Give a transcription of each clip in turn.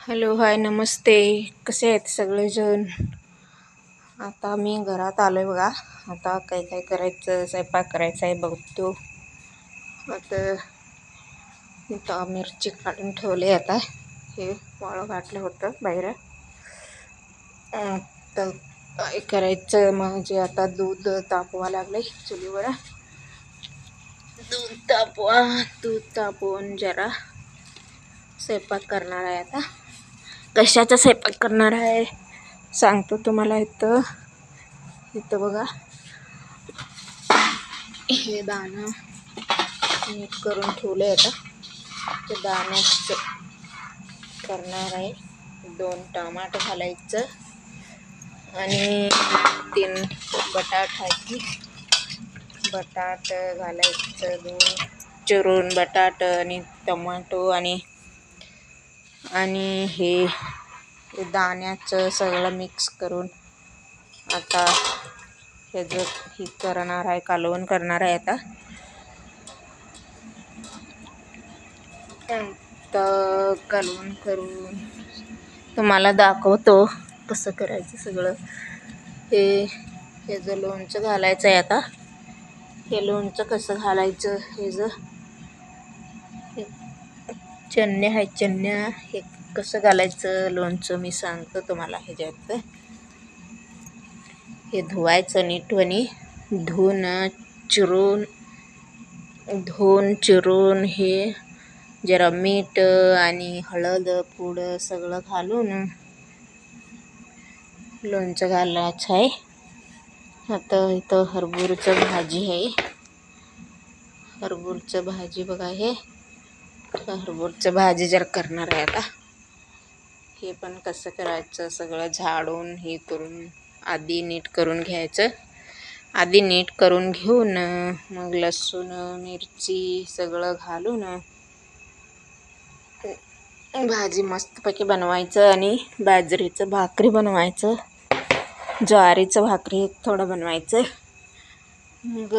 Hello hi नमस्ते. कसे आहेत सगळेजण? आता मी घरात आलो आहे बघा. आता काय काय करायचं, स्वयंपाक करायचा आहे बघतो. आता इथं मिरची काढून ठेवले. आता हे वाळं घातलं होतं बाहेर. तर काय करायचं म्हणजे आता दूध तापवा लागले चुलीवर. दूध तापवून जरा स्वयंपाक करणार आहे. आता कशाचा स्वयंपाक करणार आहे सांगतो तुम्हाला. इथं बघा, हे दाणं नीट करून ठेवले. आता ते दाण्याचं करणार आहे. 2 टमाटर घालायचं आणि 3 बटाट आहे. बटाट घालायचं, 2 चिरून बटाट आणि टमाटो आणि हे दाण्याचं सगळं मिक्स करून आता ह्याचं ही करणार आहे, कालवण करणार आहे. आता कालवण करून तुम्हाला दाखवतो कसं करायचं सगळं. ह्याचं लोणचं घालायचं आहे. आता हे लोणचं कसं घालायचं, चण्या आहे, चण्या हे कसं घालायचं लोणचं मी सांगतो तुम्हाला. ह्याच्यात हे धुवायचं नीटवणी, धुवून चिरून हे जरा मीठ आणि हळद पूड सगळं घालून लोणचं घालायचं आहे. आता इथं हरभऱ्याचं भाजी आहे. हरभऱ्याचं भाजी बघा, हे हरभऱ्याचं भाजी जरा करणार आहे. आता हे पण कसं करायचं सगळं झाडून हे करून आधी नीट करून घ्यायचं. आधी नीट करून घेऊन मग लसूण मिरची सगळं घालून भाजी मस्तपैकी बनवायचं. आणि बाजरीचं भाकरी बनवायचं, ज्वारीचं भाकरी थोडं बनवायचं. मग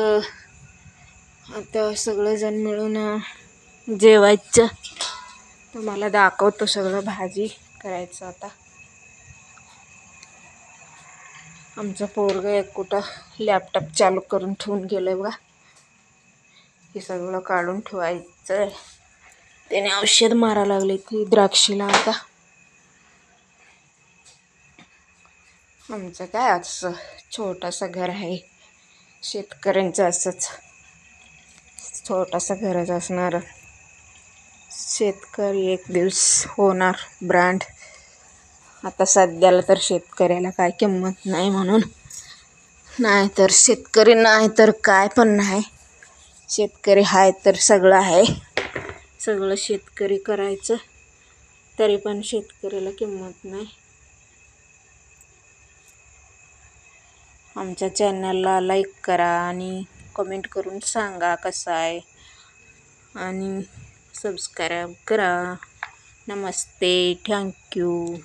आता सगळेजण मिळून जेवायचं. तुम्हाला दाखवतो सगळं भाजी करायचं. आता आमचं पोरगं एक कुठं लॅपटॉप चालू करून ठेवून गेलं बघा. हे सगळं काढून ठेवायचं. त्याने औषध मारायला लागले की द्राक्षीला. आता आमचं काय असं छोटंसं घर आहे शेतकऱ्यांचं, असंच छोटंसं घरच असणार. शेतकरी एक दिवस होणार ब्रँड. आता सध्याला तर शेतकऱ्याला काय किंमत नाही, म्हणून नाही तर शेतकरी नाही तर काय पण नाही. शेतकरी आहे तर सगळं आहे. सगळं शेतकरी करायचं तरी पण शेतकऱ्याला किंमत नाही. आमच्या चॅनलला लाईक करा आणि कमेंट करून सांगा कसं आहे, आणि सबस्क्राईब करा. नमस्ते, थँक्यू.